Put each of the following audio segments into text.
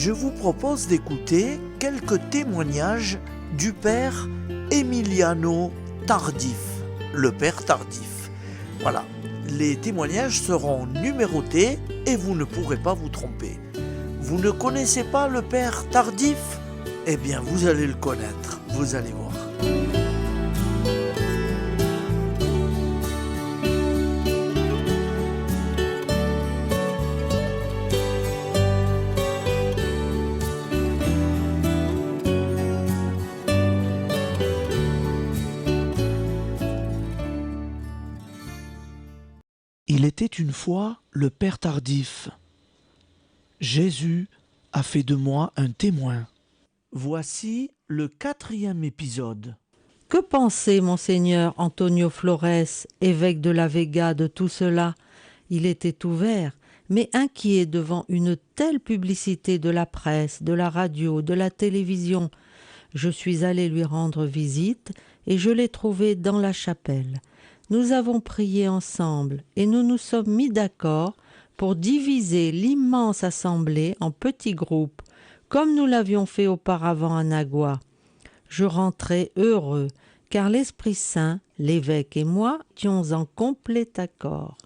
je vous propose d'écouter quelques témoignages du père Emiliano Tardif, le père Tardif. Voilà, les témoignages seront numérotés et vous ne pourrez pas vous tromper. Vous ne connaissez pas le père Tardif? Eh bien, vous allez le connaître, vous allez voir. Il était une fois le père Tardif. Jésus a fait de moi un témoin. Voici le 4e épisode. Que pensait monseigneur Antonio Flores, évêque de la Vega, de tout cela? Il était ouvert, mais inquiet devant une telle publicité de la presse, de la radio, de la télévision. Je suis allé lui rendre visite et je l'ai trouvé dans la chapelle. Nous avons prié ensemble et nous nous sommes mis d'accord pour diviser l'immense assemblée en petits groupes, comme nous l'avions fait auparavant à Nagua. Je rentrai heureux, car l'Esprit Saint, l'évêque et moi étions en complet accord.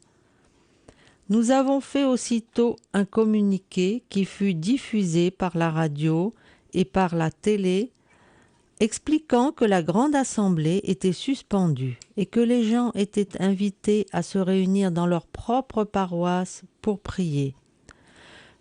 Nous avons fait aussitôt un communiqué qui fut diffusé par la radio et par la télé, expliquant que la grande assemblée était suspendue et que les gens étaient invités à se réunir dans leur propre paroisse pour prier.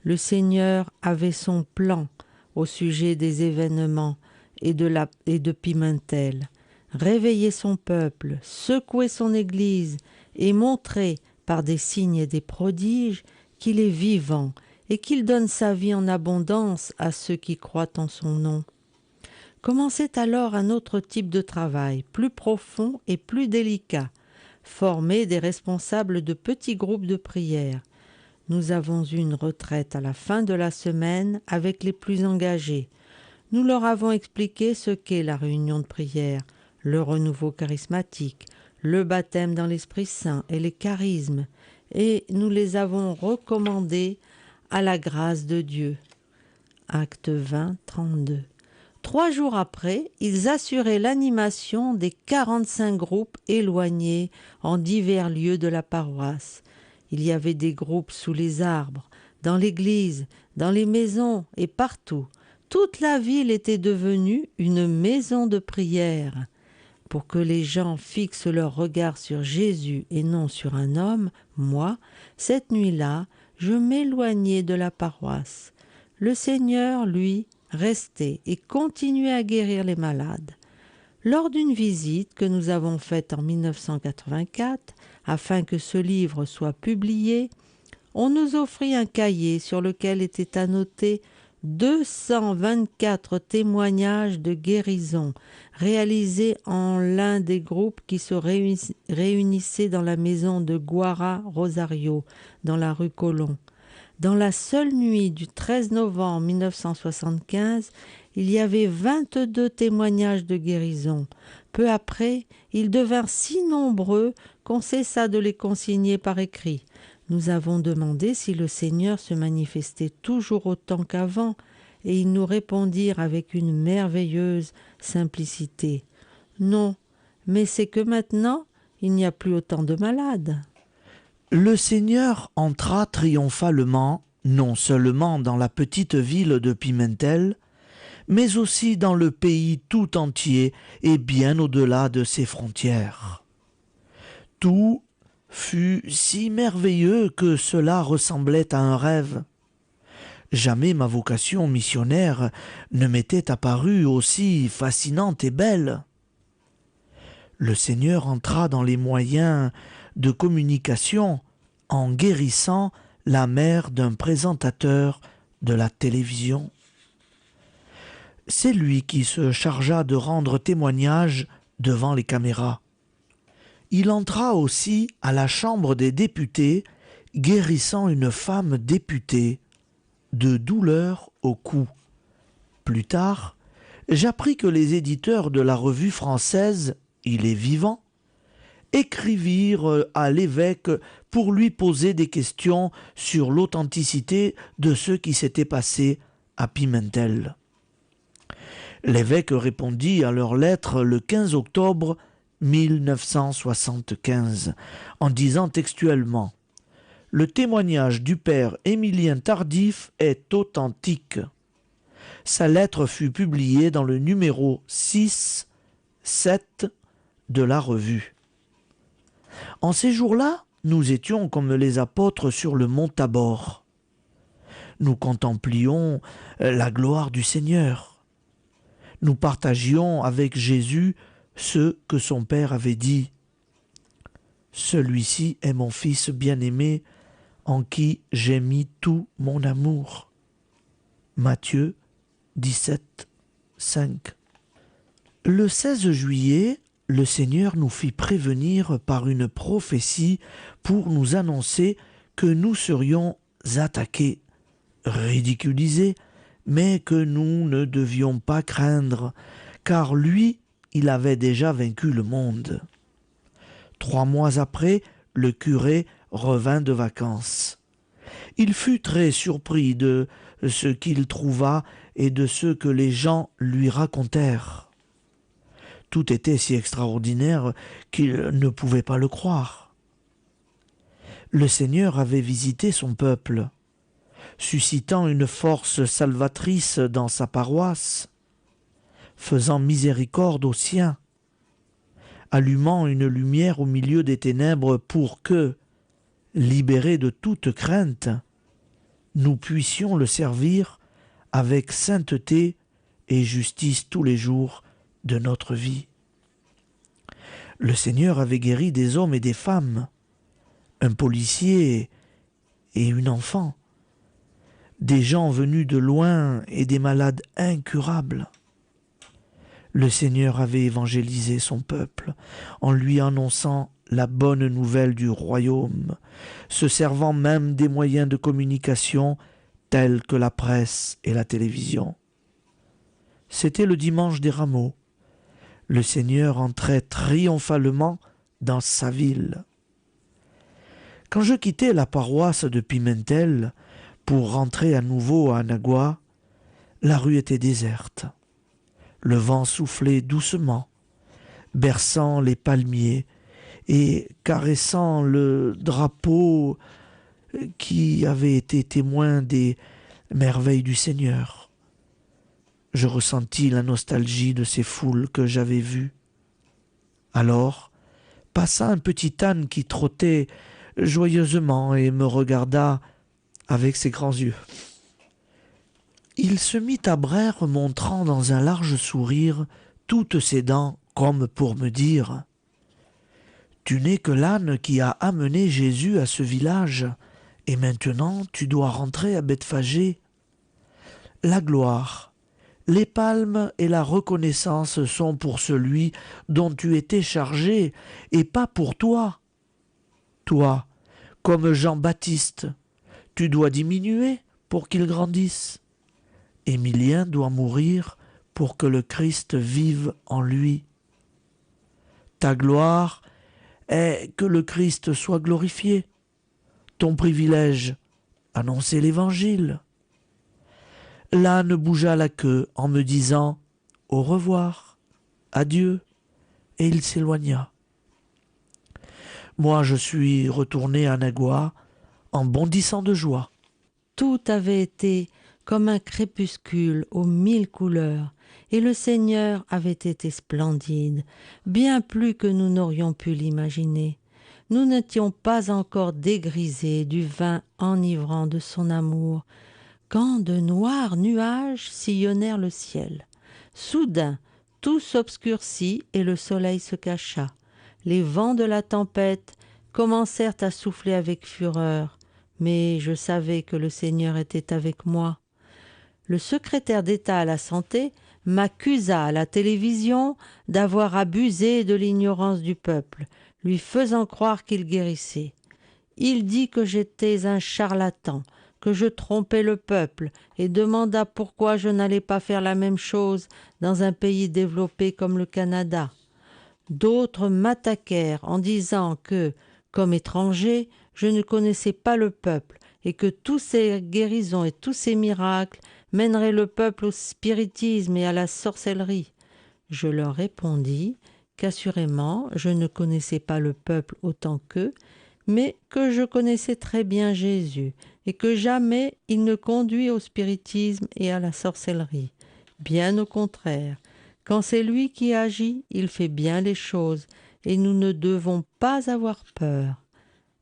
Le Seigneur avait son plan au sujet des événements et de Pimentel, réveiller son peuple, secouer son Église et montrer par des signes et des prodiges qu'il est vivant et qu'il donne sa vie en abondance à ceux qui croient en son nom. Commençait alors un autre type de travail, plus profond et plus délicat, former des responsables de petits groupes de prière. Nous avons eu une retraite à la fin de la semaine avec les plus engagés. Nous leur avons expliqué ce qu'est la réunion de prière, le renouveau charismatique, le baptême dans l'Esprit Saint et les charismes, et nous les avons recommandés à la grâce de Dieu. Acte 20, 32. 3 jours après, ils assuraient l'animation des 45 groupes éloignés en divers lieux de la paroisse. Il y avait des groupes sous les arbres, dans l'église, dans les maisons et partout. Toute la ville était devenue une maison de prière. Pour que les gens fixent leur regard sur Jésus et non sur un homme, moi, cette nuit-là, je m'éloignai de la paroisse. Le Seigneur, lui, restait et continuait à guérir les malades. Lors d'une visite que nous avons faite en 1984, afin que ce livre soit publié, on nous offrit un cahier sur lequel étaient annotés 224 témoignages de guérison réalisés en l'un des groupes qui se réunissaient dans la maison de Guara Rosario, dans la rue Colomb. Dans la seule nuit du 13 novembre 1975, il y avait 22 témoignages de guérison. Peu après, ils devinrent si nombreux qu'on cessa de les consigner par écrit. Nous avons demandé si le Seigneur se manifestait toujours autant qu'avant, et ils nous répondirent avec une merveilleuse simplicité. Non, mais c'est que maintenant, il n'y a plus autant de malades. Le Seigneur entra triomphalement, non seulement dans la petite ville de Pimentel, mais aussi dans le pays tout entier et bien au-delà de ses frontières. Tout fut si merveilleux que cela ressemblait à un rêve. Jamais ma vocation missionnaire ne m'était apparue aussi fascinante et belle. Le Seigneur entra dans les moyens de communication en guérissant la mère d'un présentateur de la télévision. C'est lui qui se chargea de rendre témoignage devant les caméras. Il entra aussi à la Chambre des députés, guérissant une femme députée de douleurs au cou. Plus tard, j'appris que les éditeurs de la revue française « Il est vivant » écrivirent à l'évêque pour lui poser des questions sur l'authenticité de ce qui s'était passé à Pimentel. L'évêque répondit à leur lettre le 15 octobre 1975 en disant textuellement: « Le témoignage du père Émilien Tardif est authentique. » Sa lettre fut publiée dans le numéro 6-7 de la revue. En ces jours-là, nous étions comme les apôtres sur le mont Tabor. Nous contemplions la gloire du Seigneur. Nous partagions avec Jésus ce que son Père avait dit. Celui-ci est mon Fils bien-aimé, en qui j'ai mis tout mon amour. Matthieu 17, 5. Le 16 juillet, le Seigneur nous fit prévenir par une prophétie pour nous annoncer que nous serions attaqués, ridiculisés, mais que nous ne devions pas craindre, car lui, il avait déjà vaincu le monde. 3 mois après, le curé revint de vacances. Il fut très surpris de ce qu'il trouva et de ce que les gens lui racontèrent. Tout était si extraordinaire qu'il ne pouvait pas le croire. Le Seigneur avait visité son peuple, suscitant une force salvatrice dans sa paroisse, faisant miséricorde aux siens, allumant une lumière au milieu des ténèbres pour que, libérés de toute crainte, nous puissions le servir avec sainteté et justice tous les jours de notre vie. Le Seigneur avait guéri des hommes et des femmes, un policier et une enfant, des gens venus de loin et des malades incurables. Le Seigneur avait évangélisé son peuple en lui annonçant la bonne nouvelle du royaume, se servant même des moyens de communication tels que la presse et la télévision. C'était le dimanche des Rameaux. Le Seigneur entrait triomphalement dans sa ville. Quand je quittais la paroisse de Pimentel pour rentrer à nouveau à Anagua, la rue était déserte. Le vent soufflait doucement, berçant les palmiers et caressant le drapeau qui avait été témoin des merveilles du Seigneur. Je ressentis la nostalgie de ces foules que j'avais vues. Alors passa un petit âne qui trottait joyeusement et me regarda avec ses grands yeux. Il se mit à braire, montrant dans un large sourire toutes ses dents, comme pour me dire: « Tu n'es que l'âne qui a amené Jésus à ce village, et maintenant tu dois rentrer à Bethphagée. La gloire, les palmes et la reconnaissance sont pour celui dont tu étais chargé, et pas pour toi. Toi, comme Jean-Baptiste, tu dois diminuer pour qu'il grandisse. Émilien doit mourir pour que le Christ vive en lui. Ta gloire est que le Christ soit glorifié. Ton privilège, annoncer l'Évangile. » L'âne bougea la queue en me disant « Au revoir, adieu », et il s'éloigna. Moi, je suis retourné à Anagua en bondissant de joie. Tout avait été comme un crépuscule aux 1000 couleurs, et le Seigneur avait été splendide, bien plus que nous n'aurions pu l'imaginer. Nous n'étions pas encore dégrisés du vin enivrant de son amour, quand de noirs nuages sillonnèrent le ciel. Soudain, tout s'obscurcit et le soleil se cacha. Les vents de la tempête commencèrent à souffler avec fureur, mais je savais que le Seigneur était avec moi. Le secrétaire d'État à la santé m'accusa à la télévision d'avoir abusé de l'ignorance du peuple, lui faisant croire qu'il guérissait. Il dit que j'étais un charlatan, que je trompais le peuple, et demanda pourquoi je n'allais pas faire la même chose dans un pays développé comme le Canada. D'autres m'attaquèrent en disant que, comme étranger, je ne connaissais pas le peuple et que tous ces guérisons et tous ces miracles mènerait le peuple au spiritisme et à la sorcellerie. Je leur répondis qu'assurément je ne connaissais pas le peuple autant qu'eux, mais que je connaissais très bien Jésus, et que jamais il ne conduit au spiritisme et à la sorcellerie. Bien au contraire, quand c'est lui qui agit, il fait bien les choses, et nous ne devons pas avoir peur.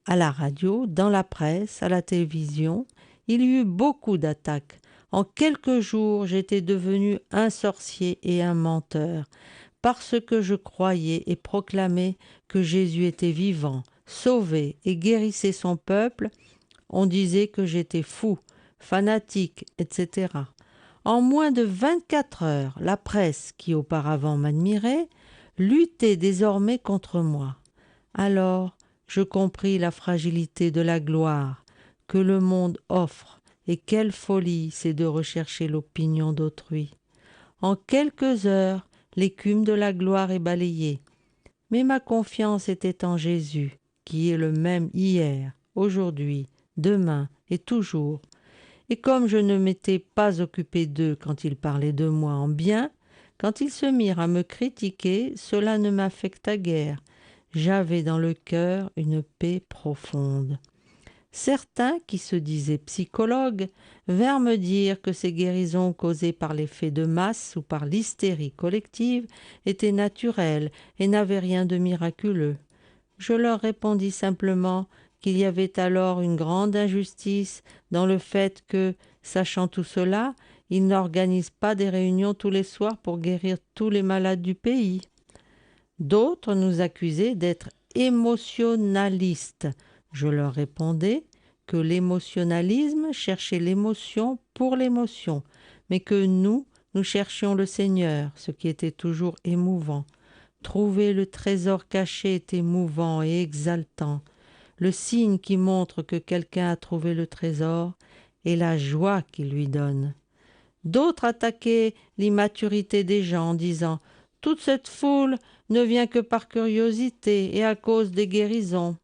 À la radio, dans la presse, à la télévision, il y eut beaucoup d'attaques. En quelques jours, j'étais devenu un sorcier et un menteur, parce que je croyais et proclamais que Jésus était vivant, sauvait et guérissait son peuple. On disait que j'étais fou, fanatique, etc. En moins de 24 heures, la presse, qui auparavant m'admirait, luttait désormais contre moi. Alors, je compris la fragilité de la gloire que le monde offre, et quelle folie c'est de rechercher l'opinion d'autrui. En quelques heures, l'écume de la gloire est balayée. Mais ma confiance était en Jésus, qui est le même hier, aujourd'hui, demain et toujours. Et comme je ne m'étais pas occupé d'eux quand ils parlaient de moi en bien, quand ils se mirent à me critiquer, cela ne m'affecta guère. J'avais dans le cœur une paix profonde. Certains, qui se disaient psychologues, vinrent me dire que ces guérisons causées par l'effet de masse ou par l'hystérie collective étaient naturelles et n'avaient rien de miraculeux. Je leur répondis simplement qu'il y avait alors une grande injustice dans le fait que, sachant tout cela, ils n'organisent pas des réunions tous les soirs pour guérir tous les malades du pays. D'autres nous accusaient d'être émotionnalistes. Je leur répondais que l'émotionnalisme cherchait l'émotion pour l'émotion, mais que nous cherchions le Seigneur, ce qui était toujours émouvant. Trouver le trésor caché est émouvant et exaltant. Le signe qui montre que quelqu'un a trouvé le trésor est la joie qu'il lui donne. D'autres attaquaient l'immaturité des gens en disant « Toute cette foule ne vient que par curiosité et à cause des guérisons. »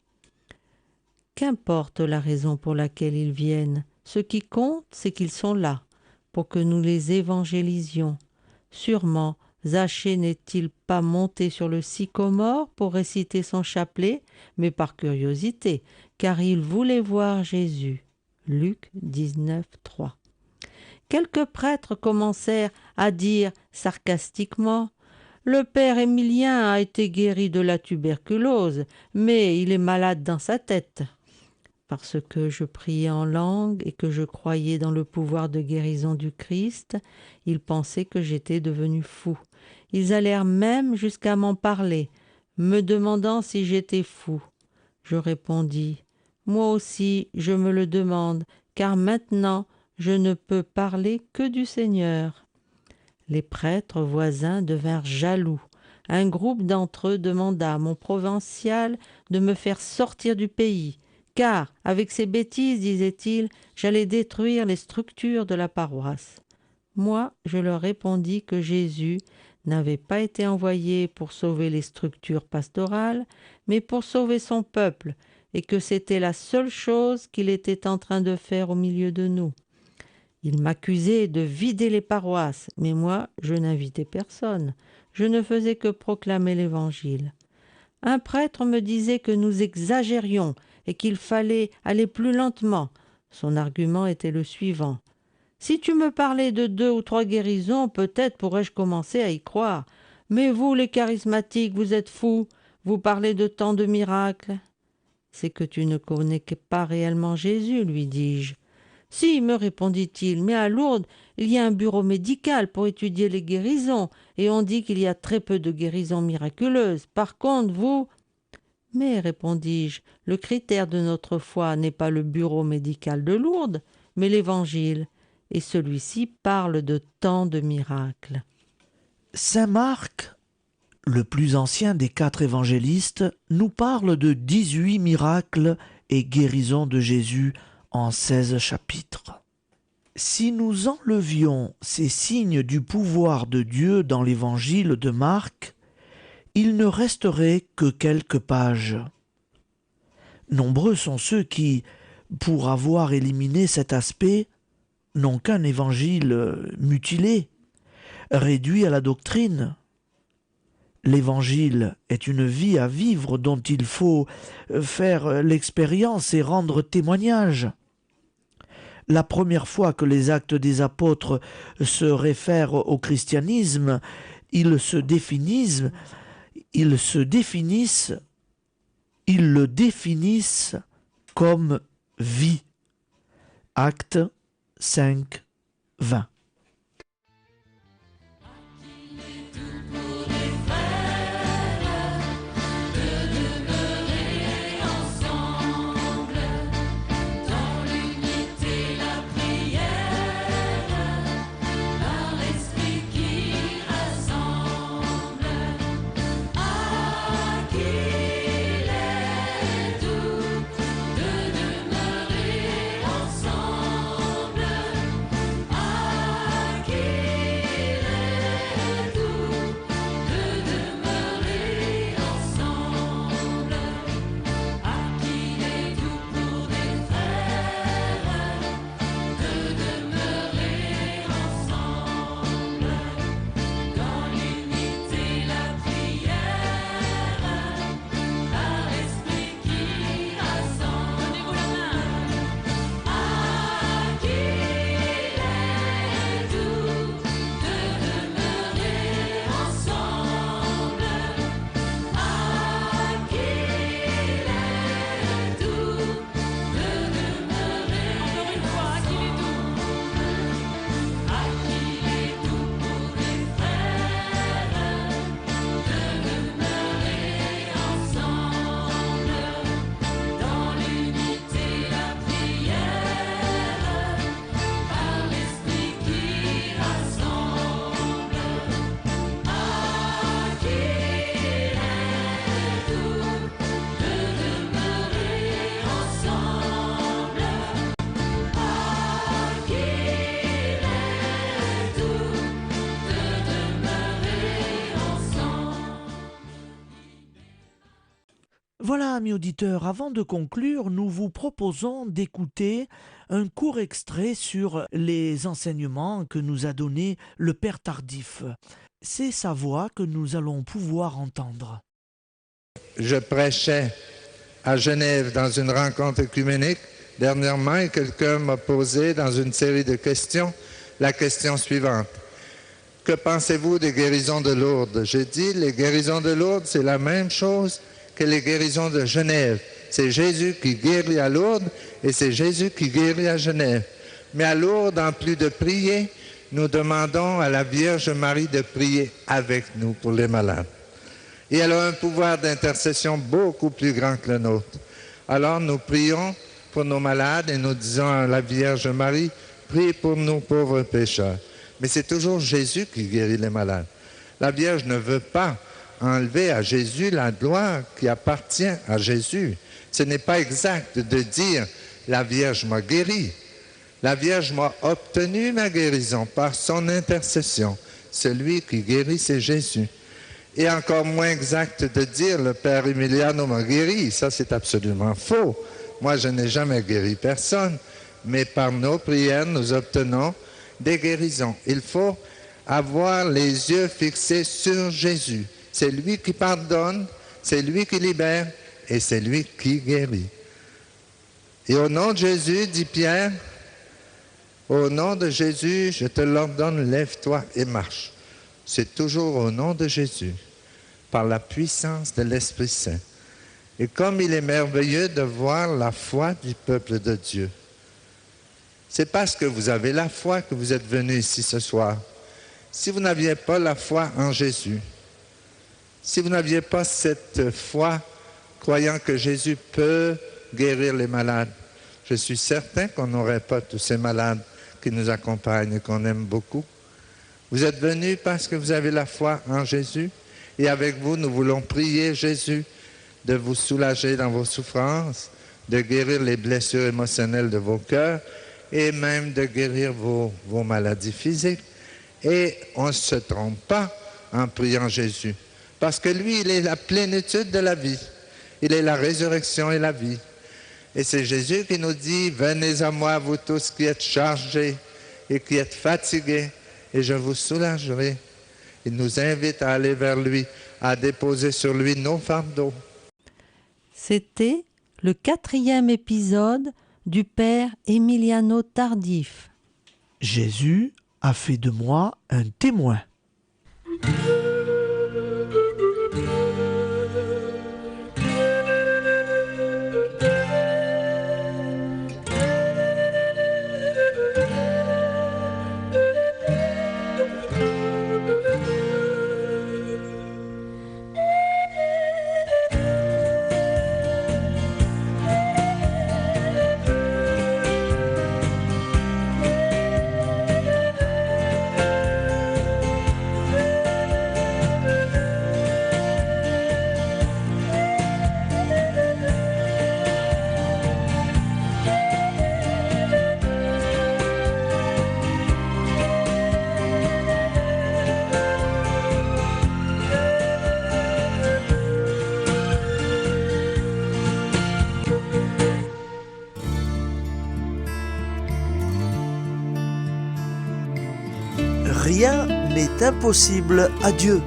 Qu'importe la raison pour laquelle ils viennent, ce qui compte, c'est qu'ils sont là, pour que nous les évangélisions. Sûrement, Zachée n'est-il pas monté sur le sycomore pour réciter son chapelet, mais par curiosité, car il voulait voir Jésus. Luc 19, 3. Quelques prêtres commencèrent à dire sarcastiquement « Le père Émilien a été guéri de la tuberculose, mais il est malade dans sa tête. » Parce que je priais en langue et que je croyais dans le pouvoir de guérison du Christ, ils pensaient que j'étais devenu fou. Ils allèrent même jusqu'à m'en parler, me demandant si j'étais fou. Je répondis « Moi aussi, je me le demande, car maintenant, je ne peux parler que du Seigneur. » Les prêtres voisins devinrent jaloux. Un groupe d'entre eux demanda à mon provincial de me faire sortir du pays, car, avec ces bêtises, disait-il, j'allais détruire les structures de la paroisse. Moi, je leur répondis que Jésus n'avait pas été envoyé pour sauver les structures pastorales, mais pour sauver son peuple, et que c'était la seule chose qu'il était en train de faire au milieu de nous. Ils m'accusaient de vider les paroisses, mais moi, je n'invitais personne. Je ne faisais que proclamer l'Évangile. Un prêtre me disait que nous exagérions et qu'il fallait aller plus lentement. Son argument était le suivant. « Si tu me parlais de 2 ou 3 guérisons, peut-être pourrais-je commencer à y croire. Mais vous, les charismatiques, vous êtes fous. Vous parlez de tant de miracles. » « C'est que tu ne connais pas réellement Jésus, lui dis-je. « Si, me répondit-il, mais à Lourdes, il y a un bureau médical pour étudier les guérisons, et on dit qu'il y a très peu de guérisons miraculeuses. Par contre, vous... » « Mais, répondis-je, le critère de notre foi n'est pas le bureau médical de Lourdes, mais l'Évangile, et celui-ci parle de tant de miracles. » Saint Marc, le plus ancien des 4 évangélistes, nous parle de 18 miracles et guérisons de Jésus en 16 chapitres. Si nous enlevions ces signes du pouvoir de Dieu dans l'évangile de Marc, il ne resterait que quelques pages. Nombreux sont ceux qui, pour avoir éliminé cet aspect, n'ont qu'un évangile mutilé, réduit à la doctrine. L'évangile est une vie à vivre dont il faut faire l'expérience et rendre témoignage. La première fois que les Actes des Apôtres se réfèrent au christianisme, ils le définissent comme vie. Actes 5, 20. Voilà, amis auditeurs, avant de conclure, nous vous proposons d'écouter un court extrait sur les enseignements que nous a donnés le Père Tardif. C'est sa voix que nous allons pouvoir entendre. Je prêchais à Genève dans une rencontre œcuménique dernièrement et quelqu'un m'a posé dans une série de questions la question suivante. Que pensez-vous des guérisons de Lourdes? J'ai dit, les guérisons de Lourdes, c'est la même chose que les guérisons de Genève. C'est Jésus qui guérit à Lourdes et c'est Jésus qui guérit à Genève. Mais à Lourdes, en plus de prier, nous demandons à la Vierge Marie de prier avec nous pour les malades. Et elle a un pouvoir d'intercession beaucoup plus grand que le nôtre. Alors nous prions pour nos malades et nous disons à la Vierge Marie, prie pour nous pauvres pécheurs. Mais c'est toujours Jésus qui guérit les malades. La Vierge ne veut pas enlever à Jésus la gloire qui appartient à Jésus. Ce n'est pas exact de dire la Vierge m'a guéri. La Vierge m'a obtenu ma guérison par son intercession. Celui qui guérit, c'est Jésus. Et encore moins exact de dire le Père Emiliano m'a guéri. Ça, c'est absolument faux. Moi, je n'ai jamais guéri personne, mais par nos prières, nous obtenons des guérisons. Il faut avoir les yeux fixés sur Jésus. C'est lui qui pardonne, c'est lui qui libère et c'est lui qui guérit. Et au nom de Jésus, dit Pierre, au nom de Jésus, je te l'ordonne, lève-toi et marche. C'est toujours au nom de Jésus, par la puissance de l'Esprit Saint. Et comme il est merveilleux de voir la foi du peuple de Dieu. C'est parce que vous avez la foi que vous êtes venus ici ce soir. Si vous n'aviez pas la foi en Jésus, si vous n'aviez pas cette foi croyant que Jésus peut guérir les malades, je suis certain qu'on n'aurait pas tous ces malades qui nous accompagnent et qu'on aime beaucoup. Vous êtes venus parce que vous avez la foi en Jésus et avec vous, nous voulons prier Jésus de vous soulager dans vos souffrances, de guérir les blessures émotionnelles de vos cœurs et même de guérir vos maladies physiques. Et on ne se trompe pas en priant Jésus. Parce que lui, il est la plénitude de la vie. Il est la résurrection et la vie. Et c'est Jésus qui nous dit, venez à moi, vous tous qui êtes chargés et qui êtes fatigués, et je vous soulagerai. Il nous invite à aller vers lui, à déposer sur lui nos fardeaux. C'était le 4e épisode du Père Emiliano Tardif. Jésus a fait de moi un témoin. Rien n'est impossible à Dieu.